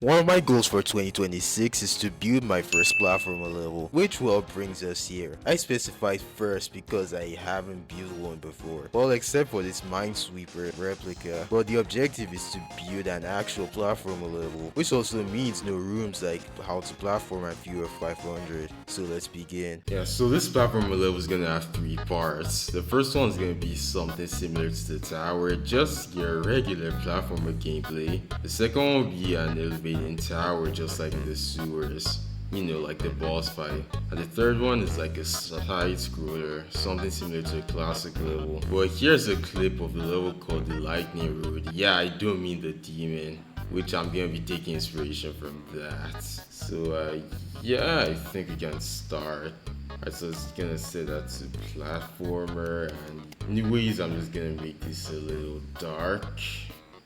One of my goals for 2026 is to build my first platformer level, which well brings us here. I specified first because I haven't built one before, well except for this Minesweeper replica, but the objective is to build an actual platformer level, which also means no rooms like how to platform at viewer 500. So let's begin. Yeah, so this platformer level is gonna have three parts. The first one is gonna be something similar to the tower, just your regular platformer gameplay. The second one will be an elevating tower, just like in the sewers. You know, like the boss fight. And the third one is like a side scroller, something similar to a classic level. But here's a clip of the level called the Lightning Road. Yeah, I don't mean the demon, which I'm gonna be taking inspiration from that. So yeah, I think we can start. Alright, so it's gonna set that to platformer, and anyways, I'm just gonna make this a little dark,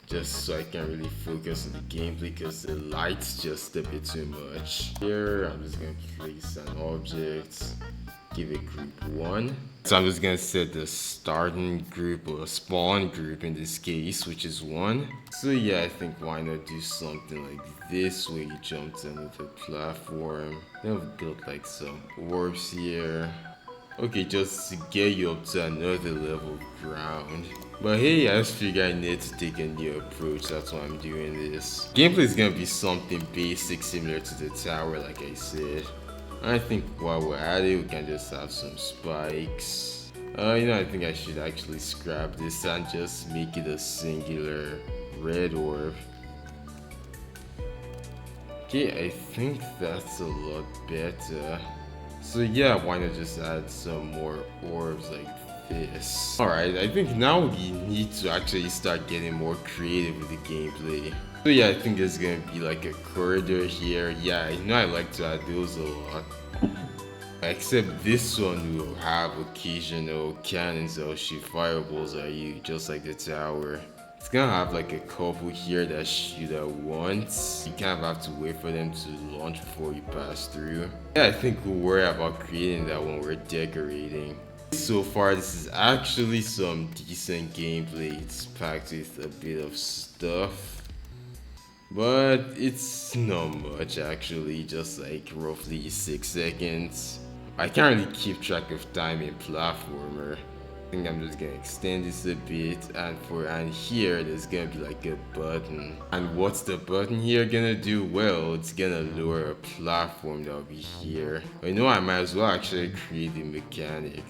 just so I can really focus on the gameplay because the light's just a bit too much. Here, I'm just gonna place an object, give it group 1. So I'm just gonna set the starting group or spawn group in this case, which is 1. So yeah, I think why not do something like this where you jump to another platform. Then we've got like some orbs here. Okay, just to get you up to another level of ground. But hey, I just figured I need to take a new approach, that's why I'm doing this. Gameplay is gonna be something basic similar to the tower like I said. I think while we're at it, we can just have some spikes. I think I should actually scrap this and just make it a singular red orb. Okay, I think that's a lot better. So yeah, why not just add some more orbs like this? Alright, I think now we need to actually start getting more creative with the gameplay. So yeah, I think there's gonna be like a corridor here. Yeah, I like to add those a lot. Except this one will have occasional cannons that will shoot fireballs at you, just like the tower. It's gonna have like a couple here that shoot at once. You kind of have to wait for them to launch before you pass through. Yeah, I think we'll worry about creating that when we're decorating. So far, this is actually some decent gameplay. It's packed with a bit of stuff. But it's not much actually, just like roughly 6 seconds. I can't really keep track of time in platformer. I think I'm just gonna extend this a bit, and here there's gonna be like a button. And what's the button here gonna do? Well, it's gonna lower a platform that'll be here. But I might as well actually create the mechanic.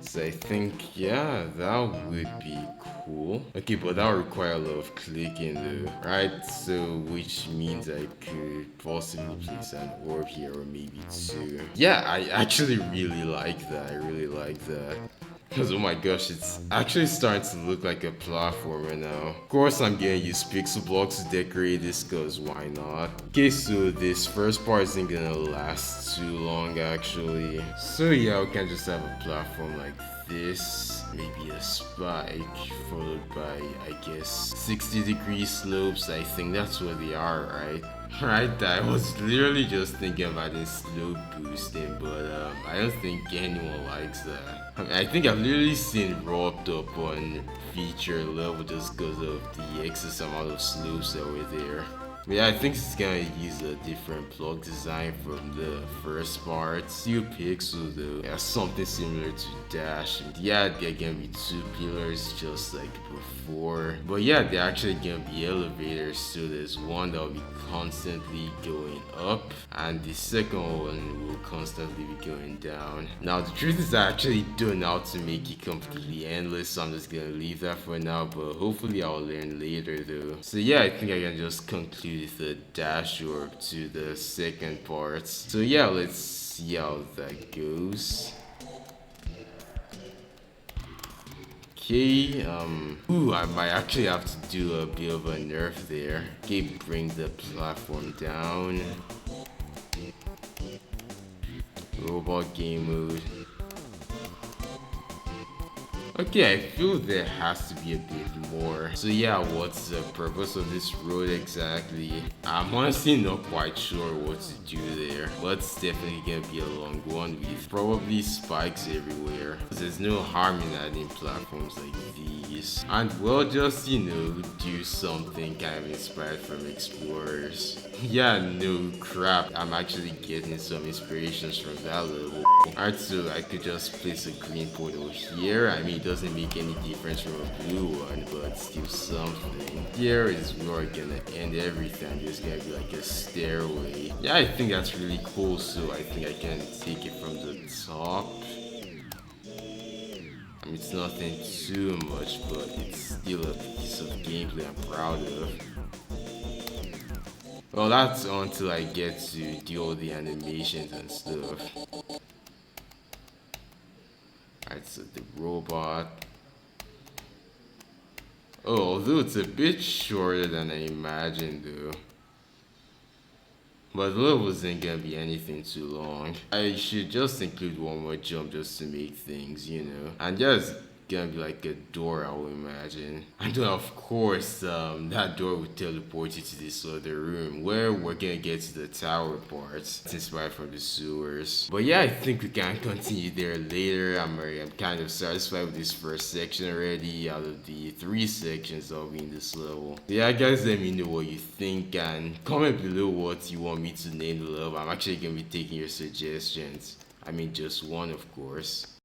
So I think, yeah, that would be cool. Okay, but that would require a lot of clicking though, right? So, which means I could possibly place an orb here or maybe 2. Yeah, I actually really like that. I really like that. Because, oh my gosh, it's actually starting to look like a platformer now. Of course, I'm gonna use pixel blocks to decorate this, because why not? Okay, so this first part isn't gonna last too long, actually. So yeah, we can just have a platform like this. Maybe a spike, followed by, I guess, 60-degree slopes. I think that's what they are, right? Right, I was literally just thinking about this slope boosting, but I don't think anyone likes that. I think I've literally seen robbed up on feature level just because of the excess amount of slopes that were there. But yeah, I think it's gonna use a different block design from the first part. Still pixel though. Yeah, something similar to Dash. And yeah, they're gonna be 2 pillars just like before. But yeah, they're actually gonna be elevators. So there's one that will be constantly going up, and the second one will constantly be going down. Now the truth is I actually don't know how to make it completely endless, so I'm just gonna leave that for now, but hopefully I'll learn later though. So yeah, I think I can just conclude the dash orb to the second part. So yeah, let's see how that goes. Okay, I might actually have to do a bit of a nerf there. Okay, bring the platform down. Robot game mode. Okay, I feel there has to be a bit more. So yeah, what's the purpose of this road exactly? I'm honestly not quite sure what to do there. But it's definitely gonna be a long one with probably spikes everywhere. There's no harm in adding platforms like these. And we'll just, do something kind of inspired from explorers. Yeah, no crap. I'm actually getting some inspirations from that level. Alright, so I could just place a green portal here. I mean, it doesn't make any difference from a blue one, but still something. Here is where we're gonna end everything. There's gonna be like a stairway. Yeah, I think that's really cool, so I think I can take it from the top. I mean, it's nothing too much, but it's still a piece of gameplay I'm proud of. Well, that's until I get to do all the animations and stuff. Alright, so the robot. Oh, although it's a bit shorter than I imagined though. But the level isn't gonna be anything too long. I should just include one more jump just to make things, And just gonna be like a door, I would imagine. And then of course, that door would teleport you to this other room where we're gonna get to the tower parts. It's inspired from the sewers. But yeah, I think we can continue there later. I'm kind of satisfied with this first section already out of the 3 sections that will be in this level. So yeah, guys, let me know what you think and comment below what you want me to name the level. I'm actually gonna be taking your suggestions. I mean, just one, of course.